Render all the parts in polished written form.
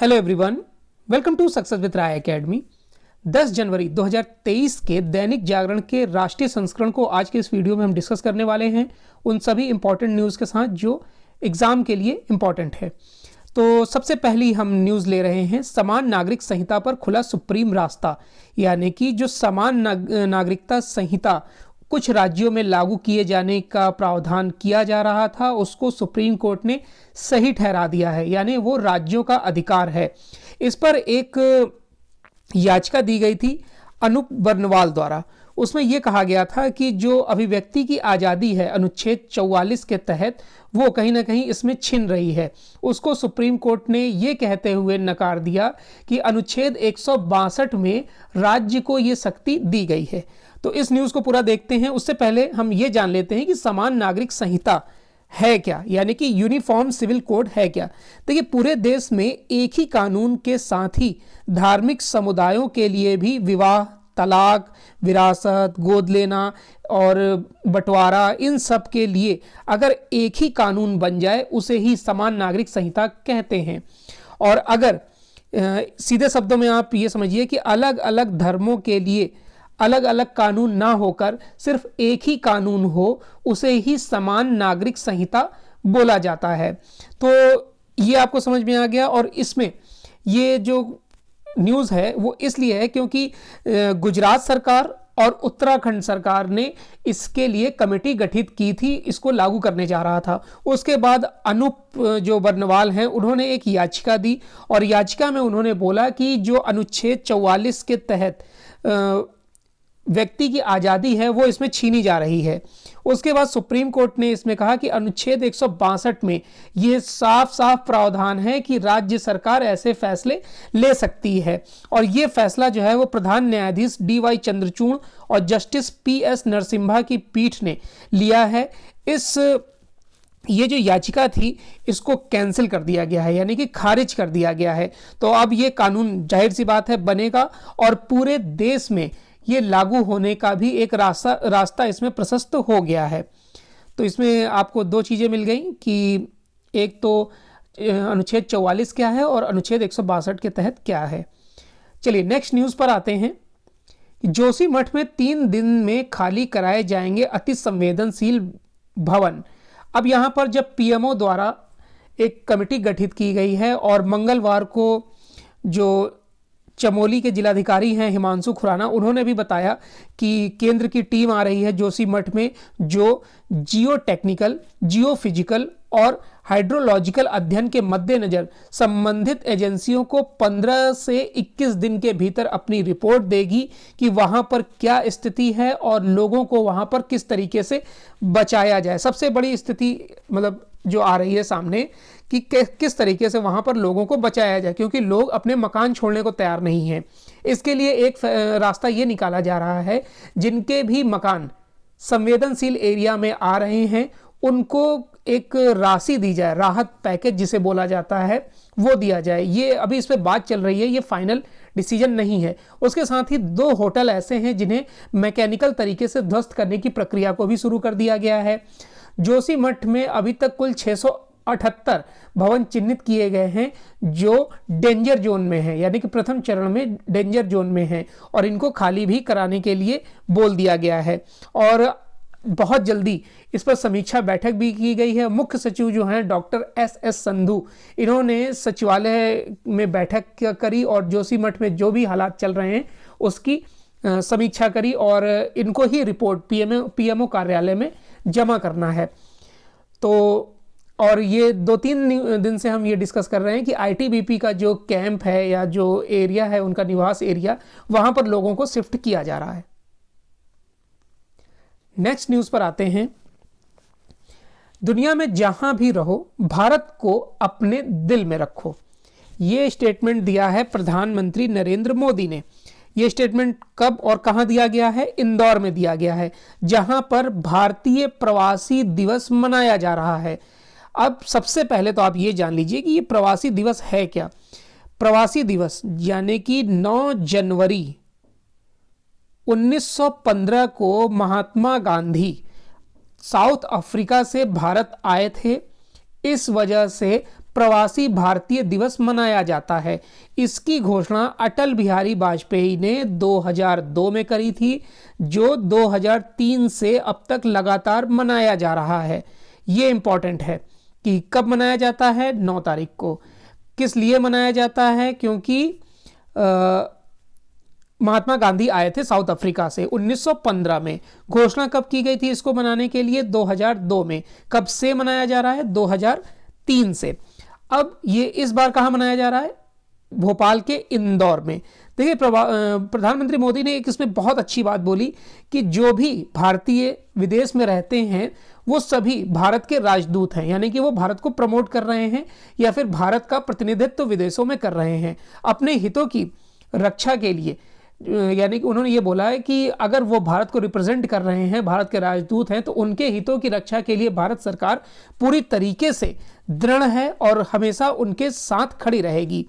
Hello everyone, welcome to success with Rai academy. 10 जनवरी 2023 के दैनिक जागरण के राष्ट्रीय संस्करण को आज के इस वीडियो में हम डिस्कस करने वाले हैं, उन सभी इंपॉर्टेंट न्यूज़ के साथ जो एग्ज़ाम के लिए इम्पॉर्टेंट है। तो सबसे पहली हम न्यूज़ ले रहे हैं, समान नागरिक संहिता पर खुला सुप्रीम रास्ता। यानी कि जो समान नागरिकता संहिता कुछ राज्यों में लागू किए जाने का प्रावधान किया जा रहा था, उसको सुप्रीम कोर्ट ने सही ठहरा दिया है, यानी वो राज्यों का अधिकार है। इस पर एक याचिका दी गई थी अनूप बर्नवाल द्वारा। उसमें यह कहा गया था कि जो अभिव्यक्ति की आज़ादी है अनुच्छेद 44 के तहत, वो कहीं ना कहीं इसमें छिन रही है। उसको सुप्रीम कोर्ट ने ये कहते हुए नकार दिया कि अनुच्छेद 162 में राज्य को ये शक्ति दी गई है। तो इस न्यूज़ को पूरा देखते हैं। उससे पहले हम ये जान लेते हैं कि समान नागरिक संहिता है क्या, यानी कि यूनिफॉर्म सिविल कोड है क्या। देखिए, पूरे देश में एक ही कानून के साथ ही धार्मिक समुदायों के लिए भी विवाह, तलाक, विरासत, गोद लेना और बंटवारा, इन सब के लिए अगर एक ही कानून बन जाए उसे ही समान नागरिक संहिता कहते हैं। और अगर सीधे शब्दों में आप ये समझिए कि अलग अलग धर्मों के लिए अलग अलग कानून ना होकर सिर्फ एक ही कानून हो, उसे ही समान नागरिक संहिता बोला जाता है। तो ये आपको समझ में आ गया। और इसमें ये जो न्यूज़ है वो इसलिए है क्योंकि गुजरात सरकार और उत्तराखंड सरकार ने इसके लिए कमेटी गठित की थी, इसको लागू करने जा रहा था। उसके बाद अनूप जो बर्नवाल हैं, उन्होंने एक याचिका दी और याचिका में उन्होंने बोला कि जो अनुच्छेद 44 के तहत व्यक्ति की आज़ादी है वो इसमें छीनी जा रही है। उसके बाद सुप्रीम कोर्ट ने इसमें कहा कि अनुच्छेद 162 में ये साफ साफ प्रावधान है कि राज्य सरकार ऐसे फैसले ले सकती है। और ये फैसला जो है वो प्रधान न्यायाधीश DY चंद्रचूड़ और जस्टिस PS नरसिम्हा की पीठ ने लिया है। ये जो याचिका थी इसको कैंसिल कर दिया गया है, यानी कि खारिज कर दिया गया है। तो अब ये कानून जाहिर सी बात है बनेगा और पूरे देश में ये लागू होने का भी एक रास्ता इसमें प्रशस्त हो गया है। तो इसमें आपको दो चीज़ें मिल गई कि एक तो अनुच्छेद 44 क्या है और अनुच्छेद 162 के तहत क्या है। चलिए नेक्स्ट न्यूज़ पर आते हैं। जोशीमठ में 3 दिन में खाली कराए जाएंगे अति संवेदनशील भवन। अब यहाँ पर जब PMO द्वारा एक कमेटी गठित की गई है और मंगलवार को जो चमोली के जिलाधिकारी हैं हिमांशु खुराना, उन्होंने भी बताया कि केंद्र की टीम आ रही है जोशीमठ में, जो जियो टेक्निकल, जियो फिजिकल और हाइड्रोलॉजिकल अध्ययन के मद्देनजर संबंधित एजेंसियों को 15 से 21 दिन के भीतर अपनी रिपोर्ट देगी कि वहां पर क्या स्थिति है और लोगों को वहां पर किस तरीके से बचाया जाए। सबसे बड़ी स्थिति मतलब जो आ रही है सामने कि किस तरीके से वहां पर लोगों को बचाया जाए, क्योंकि लोग अपने मकान छोड़ने को तैयार नहीं हैं। इसके लिए एक रास्ता ये निकाला जा रहा है, जिनके भी मकान संवेदनशील एरिया में आ रहे हैं उनको एक राशि दी जाए, राहत पैकेज जिसे बोला जाता है वो दिया जाए। ये अभी इस पर बात चल रही है, ये फाइनल डिसीजन नहीं है। उसके साथ ही 2 होटल ऐसे हैं जिन्हें मैकेनिकल तरीके से ध्वस्त करने की प्रक्रिया को भी शुरू कर दिया गया है। जोशीमठ में अभी तक कुल 678 भवन चिन्हित किए गए हैं जो डेंजर जोन में हैं, यानी कि प्रथम चरण में डेंजर जोन में हैं, और इनको खाली भी कराने के लिए बोल दिया गया है। और बहुत जल्दी इस पर समीक्षा बैठक भी की गई है। मुख्य सचिव जो हैं डॉक्टर SS संधू, इन्होंने सचिवालय में बैठक करी और जोशीमठ में जो भी हालात चल रहे हैं उसकी समीक्षा करी और इनको ही रिपोर्ट PMO कार्यालय में जमा करना है। तो और ये 2-3 दिन से हम ये डिस्कस कर रहे हैं कि ITBP का जो कैंप है या जो एरिया है उनका निवास एरिया, वहां पर लोगों को शिफ्ट किया जा रहा है। नेक्स्ट न्यूज़ पर आते हैं। दुनिया में जहां भी रहो, भारत को अपने दिल में रखो। ये स्टेटमेंट दिया है प्रधानमंत्री नरेंद्र मोदी ने। ये स्टेटमेंट कब और कहां दिया गया है? इंदौर में दिया गया है, जहां पर भारतीय प्रवासी दिवस मनाया जा रहा है। अब सबसे पहले तो आप ये जान लीजिए कि ये प्रवासी दिवस है क्या। प्रवासी दिवस यानी कि 9 जनवरी 1915 को महात्मा गांधी साउथ अफ्रीका से भारत आए थे। इस वजह से प्रवासी भारतीय दिवस मनाया जाता है। इसकी घोषणा अटल बिहारी वाजपेयी ने 2002 में करी थी, जो 2003 से अब तक लगातार मनाया जा रहा है। ये इंपॉर्टेंट है कि कब मनाया जाता है, 9 तारीख को। किस लिए मनाया जाता है? क्योंकि महात्मा गांधी आए थे साउथ अफ्रीका से 1915 में। घोषणा कब की गई थी इसको मनाने के लिए? 2002 में। कब से मनाया जा रहा है? 2003 से। अब ये इस बार कहाँ मनाया जा रहा है? भोपाल के इंदौर में। देखिए, प्रधानमंत्री मोदी ने एक इसमें बहुत अच्छी बात बोली कि जो भी भारतीय विदेश में रहते हैं वो सभी भारत के राजदूत हैं, यानी कि वो भारत को प्रमोट कर रहे हैं या फिर भारत का प्रतिनिधित्व विदेशों में कर रहे हैं अपने हितों की रक्षा के लिए। यानी कि उन्होंने ये बोला है कि अगर वो भारत को रिप्रेजेंट कर रहे हैं, भारत के राजदूत हैं, तो उनके हितों की रक्षा के लिए भारत सरकार पूरी तरीके से दृढ़ है और हमेशा उनके साथ खड़ी रहेगी।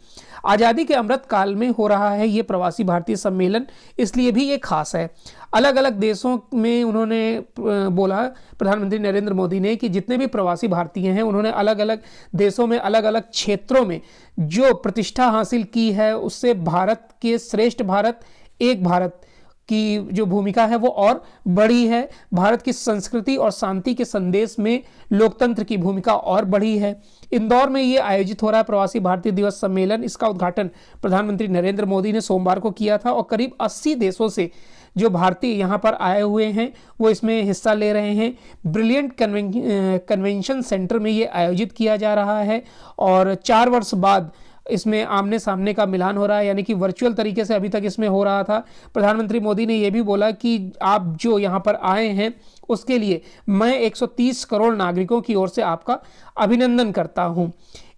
आज़ादी के अमृत काल में हो रहा है ये प्रवासी भारतीय सम्मेलन, इसलिए भी ये खास है। अलग अलग देशों में उन्होंने बोला, प्रधानमंत्री नरेंद्र मोदी ने, कि जितने भी प्रवासी भारतीय हैं उन्होंने अलग अलग देशों में अलग अलग क्षेत्रों में जो प्रतिष्ठा हासिल की है उससे भारत के श्रेष्ठ भारत, एक भारत की जो भूमिका है वो और बड़ी है। भारत की संस्कृति और शांति के संदेश में लोकतंत्र की भूमिका और बड़ी है। इंदौर में ये आयोजित हो रहा है प्रवासी भारतीय दिवस सम्मेलन। इसका उद्घाटन प्रधानमंत्री नरेंद्र मोदी ने सोमवार को किया था और करीब 80 देशों से जो भारतीय यहाँ पर आए हुए हैं वो इसमें हिस्सा ले रहे हैं। ब्रिलियंट कन्वेंशन सेंटर में ये आयोजित किया जा रहा है और 4 वर्ष बाद इसमें आमने सामने का मिलान हो रहा है, यानी कि वर्चुअल तरीके से अभी तक इसमें हो रहा था। प्रधानमंत्री मोदी ने यह भी बोला कि आप जो यहाँ पर आए हैं उसके लिए मैं 130 करोड़ नागरिकों की ओर से आपका अभिनंदन करता हूँ।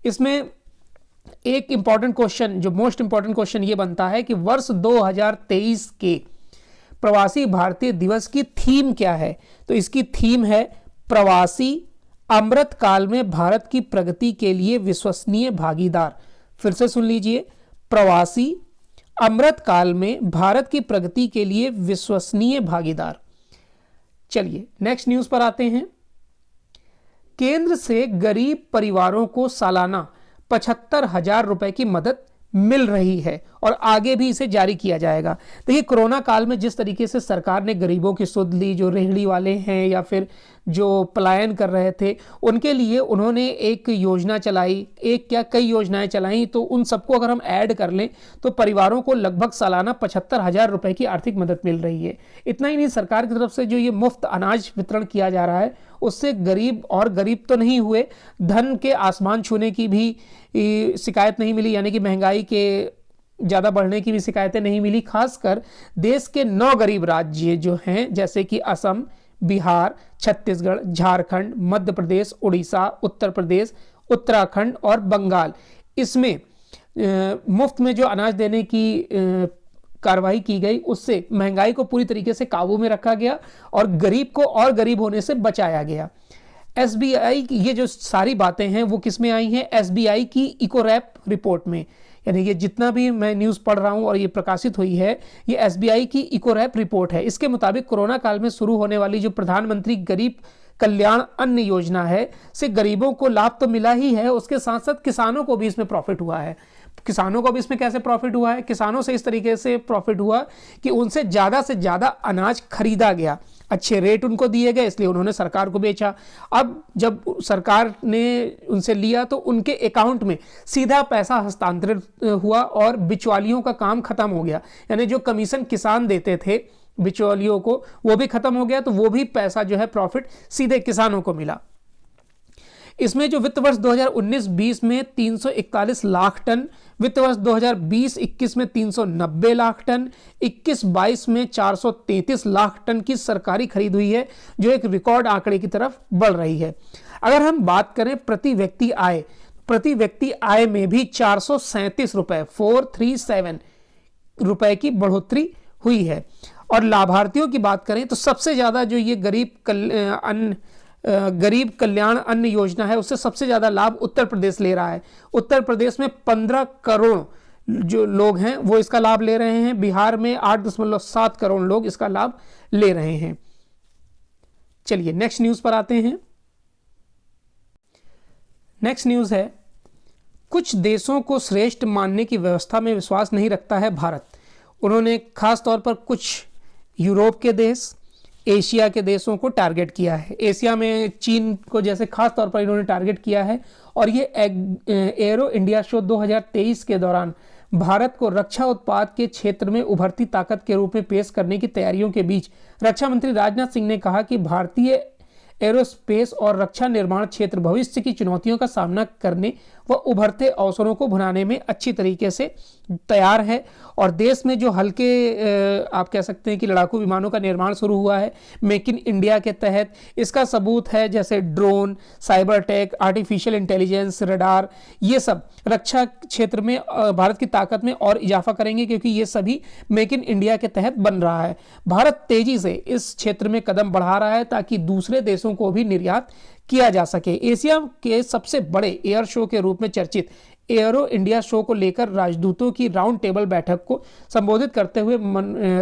इसमें एक इम्पॉर्टेंट क्वेश्चन, जो मोस्ट इम्पॉर्टेंट क्वेश्चन ये बनता है कि वर्ष 2023 के प्रवासी भारतीय दिवस की थीम क्या है? तो इसकी थीम है प्रवासी अमृत काल में भारत की प्रगति के लिए विश्वसनीय भागीदार। फिर से सुन लीजिए, प्रवासी अमृत काल में भारत की प्रगति के लिए विश्वसनीय भागीदार। चलिए नेक्स्ट न्यूज पर आते हैं। केंद्र से गरीब परिवारों को सालाना 75,000 रुपए की मदद मिल रही है और आगे भी इसे जारी किया जाएगा। देखिए, कोरोना काल में जिस तरीके से सरकार ने गरीबों की सुध ली, जो रेहड़ी वाले हैं या फिर जो पलायन कर रहे थे, उनके लिए उन्होंने एक योजना चलाई, एक क्या कई योजनाएं चलाई। तो उन सबको अगर हम ऐड कर लें तो परिवारों को लगभग सालाना 75,000 रुपए की आर्थिक मदद मिल रही है। इतना ही नहीं, सरकार की तरफ से जो ये मुफ्त अनाज वितरण किया जा रहा है उससे गरीब और गरीब तो नहीं हुए, धन के आसमान छूने की भी शिकायत नहीं मिली, यानी कि महंगाई के ज़्यादा बढ़ने की भी शिकायतें नहीं मिली। खासकर देश के 9 गरीब राज्य जो हैं, जैसे कि असम, बिहार, छत्तीसगढ़, झारखंड, मध्य प्रदेश, उड़ीसा, उत्तर प्रदेश, उत्तराखंड और बंगाल, इसमें मुफ्त में जो अनाज देने की कार्रवाई की गई उससे महंगाई को पूरी तरीके से काबू में रखा गया और गरीब को और गरीब होने से बचाया गया। एसबीआई की ये जो सारी बातें हैं वो किस में आई हैं? एसबीआई की इकोरैप रिपोर्ट में। यानी ये जितना भी मैं न्यूज़ पढ़ रहा हूँ और ये प्रकाशित हुई है, ये एसबीआई की इकोरैप रिपोर्ट है। इसके मुताबिक कोरोना काल में शुरू होने वाली जो प्रधानमंत्री गरीब कल्याण अन्न योजना है से गरीबों को लाभ तो मिला ही है, उसके साथ साथ किसानों को भी इसमें प्रॉफिट हुआ है। किसानों को भी इसमें कैसे प्रॉफिट हुआ है? किसानों से इस तरीके से प्रॉफिट हुआ कि उनसे ज़्यादा अनाज खरीदा गया, अच्छे रेट उनको दिए गए, इसलिए उन्होंने सरकार को बेचा। अब जब सरकार ने उनसे लिया तो उनके अकाउंट में सीधा पैसा हस्तांतरित हुआ और बिचौलियों का काम खत्म हो गया। यानी जो कमीशन किसान देते थे बिचौलियों को, वो भी खत्म हो गया, तो वो भी पैसा जो है प्रॉफिट सीधे किसानों को मिला। इसमें जो वित्त वर्ष 2019-20 में 341 लाख टन, वित्त वर्ष 2020-21 में 390 लाख टन, 21-22 में 433 लाख टन की सरकारी खरीद हुई है, जो एक रिकॉर्ड आंकड़े की तरफ बढ़ रही है। अगर हम बात करें प्रति व्यक्ति आय में भी 437 रुपए 437 रुपए की बढ़ोतरी हुई है। और लाभार्थियों की बात करें तो सबसे ज़्यादा जो ये गरीब कल्याण अन्न योजना है उससे सबसे ज़्यादा लाभ उत्तर प्रदेश ले रहा है। उत्तर प्रदेश में 15 करोड़ जो लोग हैं वो इसका लाभ ले रहे हैं। बिहार में 8.7 करोड़ लोग इसका लाभ ले रहे हैं। चलिए नेक्स्ट न्यूज़ पर आते हैं। नेक्स्ट न्यूज़ है कुछ देशों को श्रेष्ठ मानने की व्यवस्था में विश्वास नहीं रखता है भारत। उन्होंने खास तौर पर कुछ यूरोप के देश, एशिया के देशों को टारगेट किया है। एशिया में चीन को जैसे खास तौर पर इन्होंने टारगेट किया है। और ये एरो इंडिया शो 2023 के दौरान भारत को रक्षा उत्पाद के क्षेत्र में उभरती ताकत के रूप में पेश करने की तैयारियों के बीच रक्षा मंत्री राजनाथ सिंह ने कहा कि भारतीय एरोस्पेस और रक्षा निर्माण क्षेत्र भविष्य की चुनौतियों का सामना करने व उभरते अवसरों को भुनाने में अच्छी तरीके से तैयार है। और देश में जो हल्के आप कह सकते हैं कि लड़ाकू विमानों का निर्माण शुरू हुआ है मेक इन इंडिया के तहत, इसका सबूत है जैसे drone, cyber tech, artificial intelligence, radar, ये सब रक्षा क्षेत्र में भारत की ताकत में और इजाफा करेंगे, क्योंकि ये सभी मेक इन इंडिया के तहत बन रहा है। भारत तेजी से इस क्षेत्र में कदम बढ़ा रहा है ताकि दूसरे देशों को भी निर्यात किया जा सके। एशिया के सबसे बड़े एयर शो के रूप में चर्चित एरो इंडिया शो को लेकर राजदूतों की राउंड टेबल बैठक को संबोधित करते हुए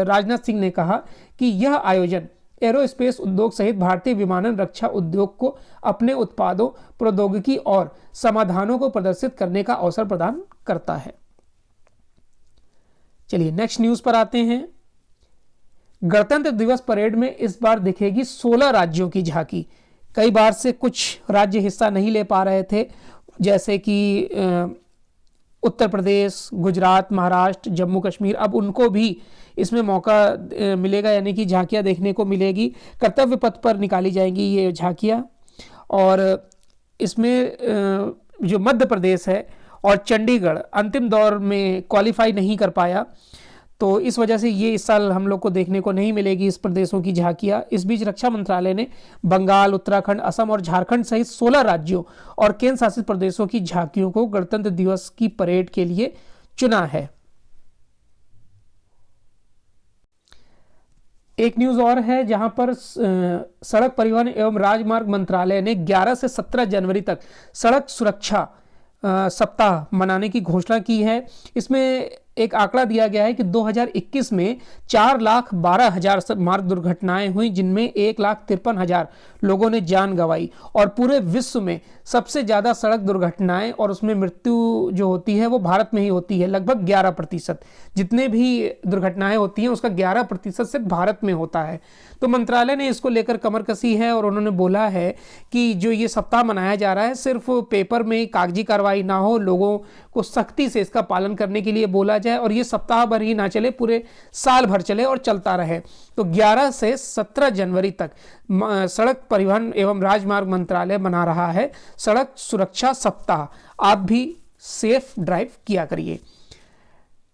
राजनाथ सिंह ने कहा कि यह आयोजन एरोस्पेस उद्योग सहित भारतीय विमानन रक्षा उद्योग को अपने उत्पादों, प्रौद्योगिकी और समाधानों को प्रदर्शित करने का अवसर प्रदान करता है। चलिए नेक्स्ट न्यूज पर आते हैं। गणतंत्र दिवस परेड में इस बार दिखेगी 16 राज्यों की झांकी। कई बार से कुछ राज्य हिस्सा नहीं ले पा रहे थे, जैसे कि उत्तर प्रदेश, गुजरात, महाराष्ट्र, जम्मू कश्मीर, अब उनको भी इसमें मौका मिलेगा, यानी कि झांकियाँ देखने को मिलेगी। कर्तव्य पथ पर निकाली जाएंगी ये झांकियाँ। और इसमें जो मध्य प्रदेश है और चंडीगढ़ अंतिम दौर में क्वालिफाई नहीं कर पाया, तो इस वजह से ये इस साल हम लोग को देखने को नहीं मिलेगी इस प्रदेशों की झांकियां। इस बीच रक्षा मंत्रालय ने बंगाल, उत्तराखंड, असम और झारखंड सहित 16 राज्यों और केंद्र शासित प्रदेशों की झांकियों को गणतंत्र दिवस की परेड के लिए चुना है। एक न्यूज और है जहां पर सड़क परिवहन एवं राजमार्ग मंत्रालय ने 11 से 17 जनवरी तक सड़क सुरक्षा सप्ताह मनाने की घोषणा की है। इसमें एक आंकड़ा दिया गया है कि 2021 में 4,12,000 मार्ग दुर्घटनाएं हुई, जिनमें 1,53,000 लोगों ने जान गंवाई। और पूरे विश्व में सबसे ज़्यादा सड़क दुर्घटनाएं और उसमें मृत्यु जो होती है वो भारत में ही होती है। लगभग 11% जितने भी दुर्घटनाएं होती हैं उसका 11% सिर्फ भारत में होता है। तो मंत्रालय ने इसको लेकर कमर कसी है और उन्होंने बोला है कि जो ये सप्ताह मनाया जा रहा है सिर्फ पेपर में कागजी कार्रवाई ना हो, लोगों को सख्ती से इसका पालन करने के लिए बोला जाए और ये सप्ताह भर ही ना चले, पूरे साल भर चले और चलता रहे। तो 11 से 17 जनवरी तक सड़क परिवहन एवं राजमार्ग मंत्रालय मना रहा है सड़क सुरक्षा सप्ताह। आप भी सेफ ड्राइव किया करिए।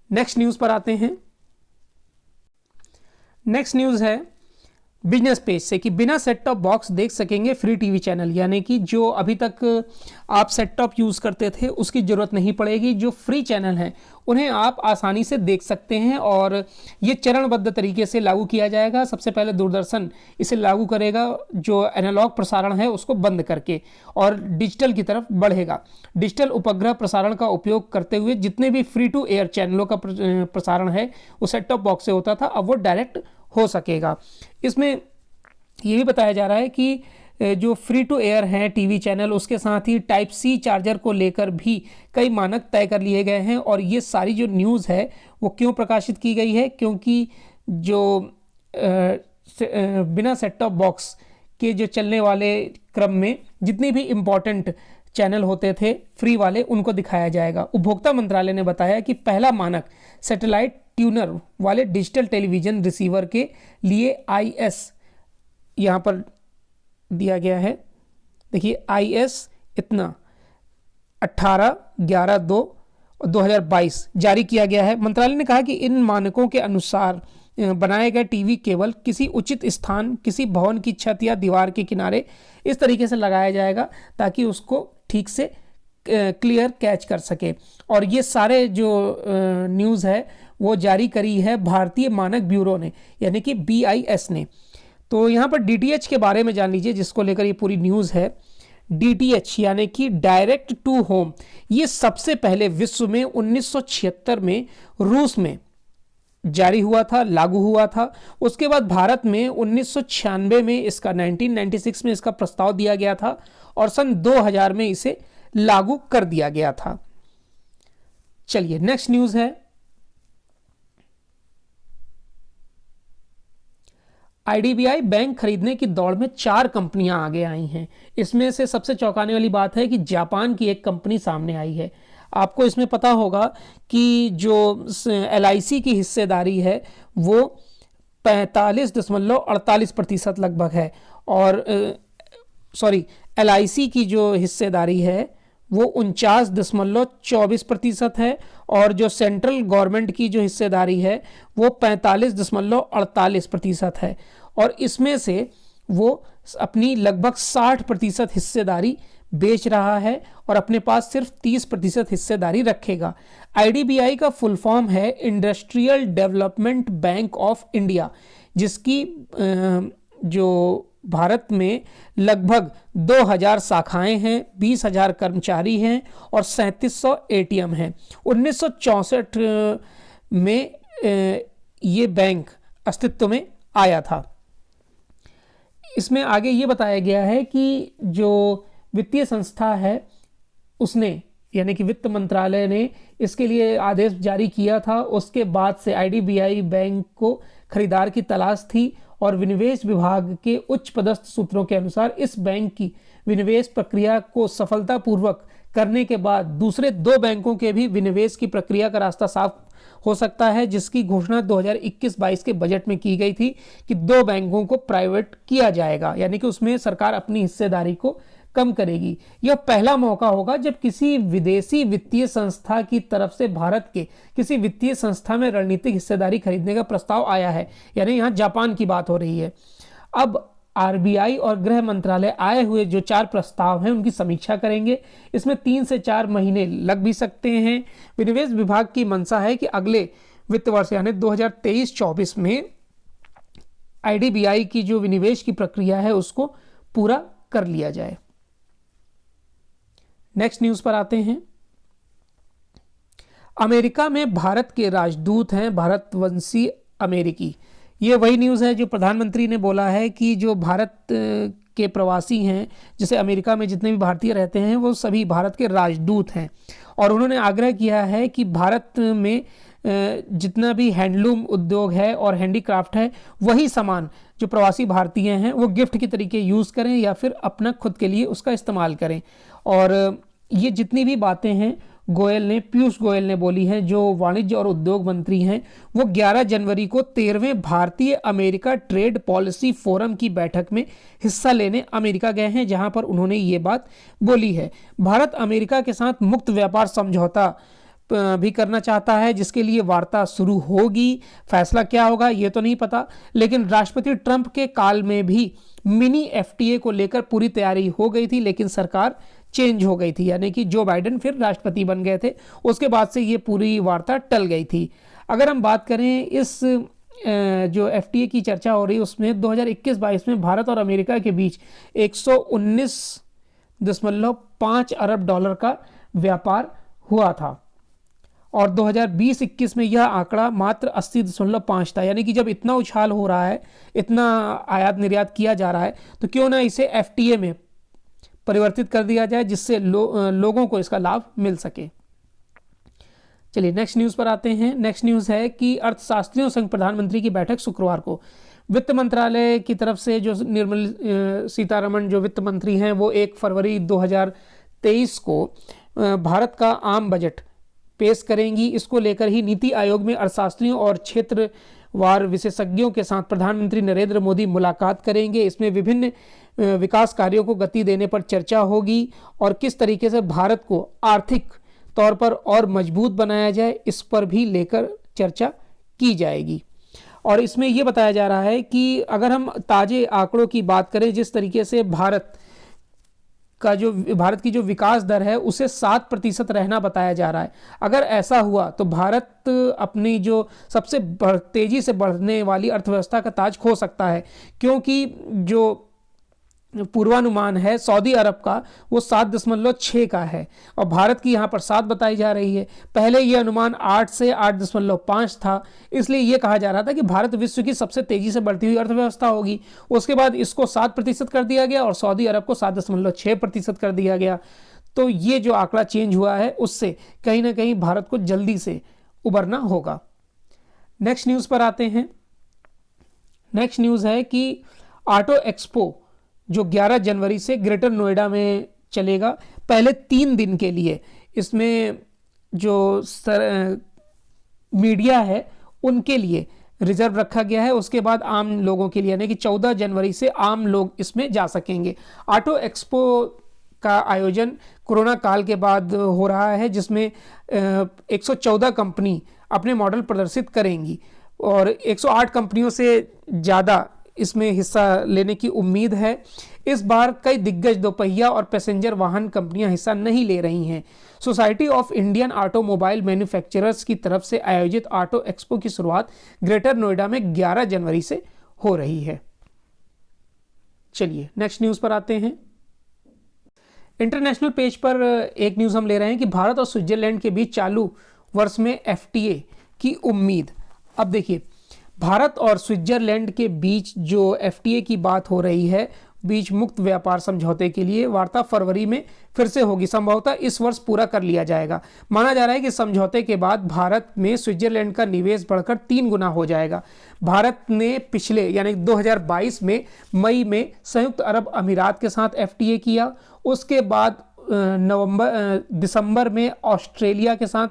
नेक्स्ट न्यूज पर आते हैं। नेक्स्ट न्यूज है बिजनेस पेज से कि बिना सेट टॉप बॉक्स देख सकेंगे फ्री टीवी चैनल, यानी कि जो अभी तक आप सेट टॉप यूज़ करते थे उसकी ज़रूरत नहीं पड़ेगी। जो फ्री चैनल हैं उन्हें आप आसानी से देख सकते हैं और ये चरणबद्ध तरीके से लागू किया जाएगा। सबसे पहले दूरदर्शन इसे लागू करेगा, जो एनालॉग प्रसारण है उसको बंद करके, और डिजिटल की तरफ बढ़ेगा। डिजिटल उपग्रह प्रसारण का उपयोग करते हुए जितने भी फ्री टू एयर चैनलों का प्रसारण है वो सेट टॉप बॉक्स से होता था, अब वो डायरेक्ट हो सकेगा। इसमें ये भी बताया जा रहा है कि जो फ्री टू एयर है टीवी चैनल, उसके साथ ही टाइप सी चार्जर को लेकर भी कई मानक तय कर लिए गए हैं। और ये सारी जो न्यूज़ है वो क्यों प्रकाशित की गई है, क्योंकि जो बिना सेट टॉप बॉक्स के जो चलने वाले क्रम में जितनी भी इम्पोर्टेंट चैनल होते थे फ्री वाले उनको दिखाया जाएगा। उपभोक्ता मंत्रालय ने बताया कि पहला मानक सैटेलाइट ट्यूनर वाले डिजिटल टेलीविज़न रिसीवर के लिए IS यहाँ पर दिया गया है। देखिए IS इतना 18/11/2022 जारी किया गया है। मंत्रालय ने कहा कि इन मानकों के अनुसार बनाए गए टीवी केवल किसी उचित स्थान, किसी भवन की छत या दीवार के किनारे इस तरीके से लगाया जाएगा ताकि उसको ठीक से क्लियर कैच कर सके। और ये सारे जो न्यूज़ है वो जारी करी है भारतीय मानक ब्यूरो ने, यानी कि BIS ने। तो यहाँ पर DTH के बारे में जान लीजिए, जिसको लेकर ये पूरी न्यूज़ है। DTH यानी कि डायरेक्ट टू होम, ये सबसे पहले विश्व में 1976 में रूस में जारी हुआ था, लागू हुआ था। उसके बाद भारत में 1996 में इसका 1996 में इसका प्रस्ताव दिया गया था और सन 2000 में इसे लागू कर दिया गया था। चलिए नेक्स्ट न्यूज है, आईडीबीआई बैंक खरीदने की दौड़ में 4 कंपनियां आगे आई हैं। इसमें से सबसे चौंकाने वाली बात है कि जापान की एक कंपनी सामने आई है। आपको इसमें पता होगा कि जो LIC की हिस्सेदारी है वो 45.48% लगभग है, और सॉरी LIC की जो हिस्सेदारी है वो 49.24% है, और जो सेंट्रल गवर्नमेंट की जो हिस्सेदारी है वो 45.48% है, और इसमें से वो अपनी लगभग 60% हिस्सेदारी बेच रहा है और अपने पास सिर्फ 30% हिस्सेदारी रखेगा। आईडीबीआई का फुल फॉर्म है industrial development bank of India, जिसकी जो भारत में लगभग 2000 शाखाएं हैं, 20,000 कर्मचारी हैं और 3700 ATM हैं। 1964 में ये बैंक अस्तित्व में आया था। इसमें आगे ये बताया गया है कि जो वित्तीय संस्था है उसने, यानी कि वित्त मंत्रालय ने इसके लिए आदेश जारी किया था। उसके बाद से आईडीबीआई बैंक को खरीदार की तलाश थी, और विनिवेश विभाग के उच्च पदस्थ सूत्रों के अनुसार इस बैंक की विनिवेश प्रक्रिया को सफलतापूर्वक करने के बाद दूसरे 2 बैंकों के भी विनिवेश की प्रक्रिया का रास्ता साफ हो सकता है, जिसकी घोषणा 2021-22 के बजट में की गई थी कि 2 बैंकों को प्राइवेट किया जाएगा, यानी कि उसमें सरकार अपनी हिस्सेदारी को कम करेगी। यह पहला मौका होगा जब किसी विदेशी वित्तीय संस्था की तरफ से भारत के किसी वित्तीय संस्था में रणनीतिक हिस्सेदारी खरीदने का प्रस्ताव आया है, यानी यहाँ जापान की बात हो रही है। अब आरबीआई और गृह मंत्रालय आए हुए जो 4 प्रस्ताव हैं उनकी समीक्षा करेंगे। इसमें 3 से 4 महीने लग भी सकते हैं। विनिवेश विभाग की मंशा है कि अगले वित्त वर्ष यानी 2023-24 में आईडीबीआई की जो विनिवेश की प्रक्रिया है उसको पूरा कर लिया जाए। नेक्स्ट न्यूज पर आते हैं। अमेरिका में भारत के राजदूत हैं भारतवंशी अमेरिकी। ये वही न्यूज़ है जो प्रधानमंत्री ने बोला है कि जो भारत के प्रवासी हैं, जैसे अमेरिका में जितने भी भारतीय रहते हैं वो सभी भारत के राजदूत हैं, और उन्होंने आग्रह किया है कि भारत में जितना भी हैंडलूम उद्योग है और हैंडीक्राफ्ट है वही सामान जो प्रवासी भारतीय हैं वो गिफ्ट के तरीके यूज़ करें या फिर अपना खुद के लिए उसका इस्तेमाल करें। और ये जितनी भी बातें हैं पीयूष गोयल ने बोली हैं, जो वाणिज्य और उद्योग मंत्री हैं, वो 11 जनवरी को 13वें भारतीय अमेरिका ट्रेड पॉलिसी फोरम की बैठक में हिस्सा लेने अमेरिका गए हैं, जहां पर उन्होंने ये बात बोली है। भारत अमेरिका के साथ मुक्त व्यापार समझौता भी करना चाहता है, जिसके लिए वार्ता शुरू होगी। फैसला क्या होगा ये तो नहीं पता, लेकिन राष्ट्रपति ट्रंप के काल में भी मिनी FTA को लेकर पूरी तैयारी हो गई थी, लेकिन सरकार चेंज हो गई थी, यानी कि जो बाइडेन फिर राष्ट्रपति बन गए थे। उसके बाद से ये पूरी वार्ता टल गई थी। अगर हम बात करें इस जो FTA की चर्चा हो रही है उसमें 2021-22 में भारत और अमेरिका के बीच 119.5 अरब डॉलर का व्यापार हुआ था, और 2020-21 में यह आंकड़ा मात्र 80.5 था। यानी कि जब इतना उछाल हो रहा है, इतना आयात निर्यात किया जा रहा है, तो क्यों ना इसे FTA में परिवर्तित कर दिया जाए, जिससे लोगों को इसका लाभ मिल सके। चलिए नेक्स्ट न्यूज़ पर आते हैं। नेक्स्ट न्यूज़ है कि अर्थशास्त्रियों संघ प्रधानमंत्री की बैठक शुक्रवार को। वित्त मंत्रालय की तरफ से जो निर्मला सीतारमण जो वित्त मंत्री हैं वो 1 फरवरी 2023 को भारत का आम बजट पेश करेंगी। इसको लेकर ही नीति आयोग में अर्थशास्त्रियों और क्षेत्रवार विशेषज्ञों के साथ प्रधानमंत्री नरेंद्र मोदी मुलाकात करेंगे। इसमें विभिन्न विकास कार्यों को गति देने पर चर्चा होगी और किस तरीके से भारत को आर्थिक तौर पर और मजबूत बनाया जाए, इस पर भी लेकर चर्चा की जाएगी। और इसमें यह बताया जा रहा है कि अगर हम ताजे आंकड़ों की बात करें, जिस तरीके से भारत की जो विकास दर है उसे 7% रहना बताया जा रहा है। अगर ऐसा हुआ तो भारत अपनी जो सबसे तेजी से बढ़ने वाली अर्थव्यवस्था का ताज खो सकता है, क्योंकि जो पूर्वानुमान है सऊदी अरब का वो 7.6 का है और भारत की यहाँ पर 7 बताई जा रही है। पहले ये अनुमान 8 से 8.5 था, इसलिए ये कहा जा रहा था कि भारत विश्व की सबसे तेजी से बढ़ती हुई अर्थव्यवस्था होगी। उसके बाद इसको 7% कर दिया गया और सऊदी अरब को 7.6% कर दिया गया। तो ये जो आंकड़ा चेंज हुआ है उससे कहीं ना कहीं भारत को जल्दी से उबरना होगा। नेक्स्ट न्यूज़ पर आते हैं। नेक्स्ट न्यूज़ है कि ऑटो एक्सपो जो 11 जनवरी से ग्रेटर नोएडा में चलेगा, पहले 3 दिन के लिए इसमें जो मीडिया है उनके लिए रिजर्व रखा गया है, उसके बाद आम लोगों के लिए, यानी कि 14 जनवरी से आम लोग इसमें जा सकेंगे। ऑटो एक्सपो का आयोजन कोरोना काल के बाद हो रहा है, जिसमें 114 कंपनी अपने मॉडल प्रदर्शित करेंगी और 108 कंपनियों से ज़्यादा इसमें हिस्सा लेने की उम्मीद है। इस बार कई दिग्गज दोपहिया और पैसेंजर वाहन कंपनियां हिस्सा नहीं ले रही हैं। Society of Indian automobile manufacturers की तरफ से आयोजित ऑटो एक्सपो की शुरुआत ग्रेटर नोएडा में 11 जनवरी से हो रही है। चलिए नेक्स्ट न्यूज़ पर आते हैं। इंटरनेशनल पेज पर एक न्यूज़ हम ले रहे हैं कि भारत और स्विट्जरलैंड के बीच चालू वर्ष में एफटीए की उम्मीद। अब देखिए, भारत और स्विट्जरलैंड के बीच जो एफटीए की बात हो रही है, बीच मुक्त व्यापार समझौते के लिए वार्ता फरवरी में फिर से होगी। संभवतः इस वर्ष पूरा कर लिया जाएगा। माना जा रहा है कि समझौते के बाद भारत में स्विट्जरलैंड का निवेश बढ़कर 3 गुना हो जाएगा। भारत ने पिछले यानी 2022 में मई में संयुक्त अरब अमीरात के साथ एफटीए किया, उसके बाद दिसंबर में ऑस्ट्रेलिया के साथ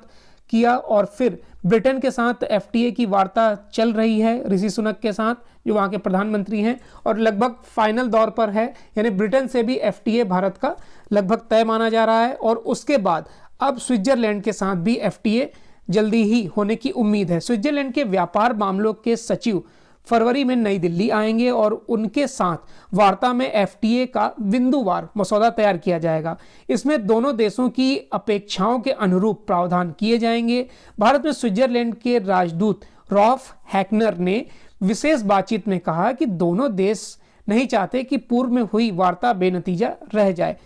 किया और फिर ब्रिटेन के साथ एफटीए की वार्ता चल रही है ऋषि सुनक के साथ, जो वहाँ के प्रधानमंत्री हैं, और लगभग फाइनल दौर पर है, यानी ब्रिटेन से भी एफटीए भारत का लगभग तय माना जा रहा है। और उसके बाद अब स्विट्जरलैंड के साथ भी एफटीए जल्दी ही होने की उम्मीद है। स्विट्जरलैंड के व्यापार मामलों के सचिव फरवरी में नई दिल्ली आएंगे और उनके साथ वार्ता में एफटीए का बिंदुवार मसौदा तैयार किया जाएगा। इसमें दोनों देशों की अपेक्षाओं के अनुरूप प्रावधान किए जाएंगे। भारत में स्विट्जरलैंड के राजदूत रॉल्फ हैकनर ने विशेष बातचीत में कहा कि दोनों देश नहीं चाहते कि पूर्व में हुई वार्ता बेनतीजा रह जाए।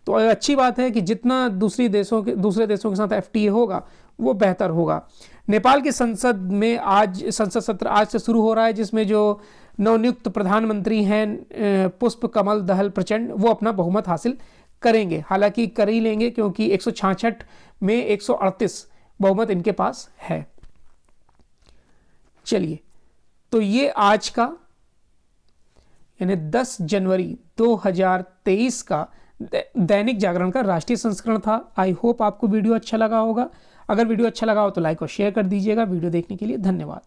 तो अच्छी बात है कि जितना दूसरे देशों के साथ एफटीए होगा वो बेहतर होगा। नेपाल की संसद में आज संसद सत्र आज से शुरू हो रहा है, जिसमें जो नवनियुक्त प्रधानमंत्री हैं पुष्प कमल दहल प्रचंड, वो अपना बहुमत हासिल करेंगे। हालांकि कर ही लेंगे क्योंकि 166 में 138 बहुमत इनके पास है। चलिए, तो ये आज का यानी 10 जनवरी 2023 का दैनिक जागरण का राष्ट्रीय संस्करण था। आई होप आपको वीडियो अच्छा लगा होगा। अगर वीडियो अच्छा लगा हो तो लाइक और शेयर कर दीजिएगा। वीडियो देखने के लिए धन्यवाद।